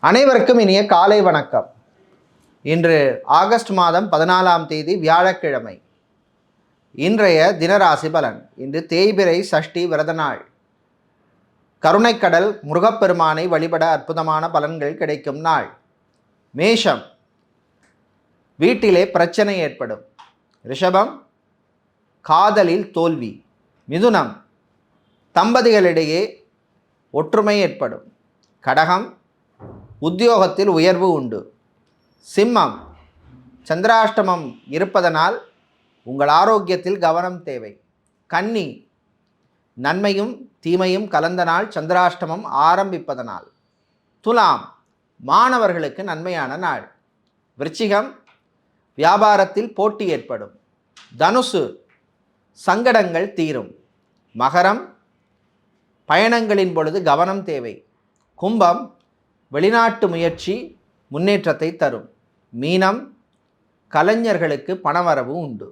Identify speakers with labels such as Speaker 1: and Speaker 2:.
Speaker 1: அனைவருக்கும் இனிய காலை வணக்கம். இன்று ஆகஸ்ட் மாதம் 14ஆம் தேதி வியாழக்கிழமை. இன்றைய தினராசி பலன். இன்று தேய்பிறை சஷ்டி விரத நாள். கருணைக்கடல் முருகப்பெருமானை வழிபட அற்புதமான பலன்கள் கிடைக்கும் நாள். மேஷம், வீட்டிலே பிரச்சனை ஏற்படும். ரிஷபம், காதலில் தோல்வி. மிதுனம், தம்பதிகளிடையே ஒற்றுமை ஏற்படும். கடகம், உத்தியோகத்தில் உயர்வு உண்டு. சிம்மம், சந்திராஷ்டமம் இருப்பதனால் உங்கள் ஆரோக்கியத்தில் கவனம் தேவை. கன்னி, நன்மையும் தீமையும் கலந்த நாள், சந்திராஷ்டமம் ஆரம்பிப்பதனால். துலாம், மாணவர்களுக்கு நன்மையான நாள். விருச்சிகம், வியாபாரத்தில் போட்டி ஏற்படும். தனுசு, சங்கடங்கள் தீரும். மகரம், பயணங்களின் பொழுது கவனம் தேவை. கும்பம், வெளிநாட்டு முயற்சி முன்னேற்றத்தை தரும். மீனம், கலைஞர்களுக்கு பணவரவு உண்டு.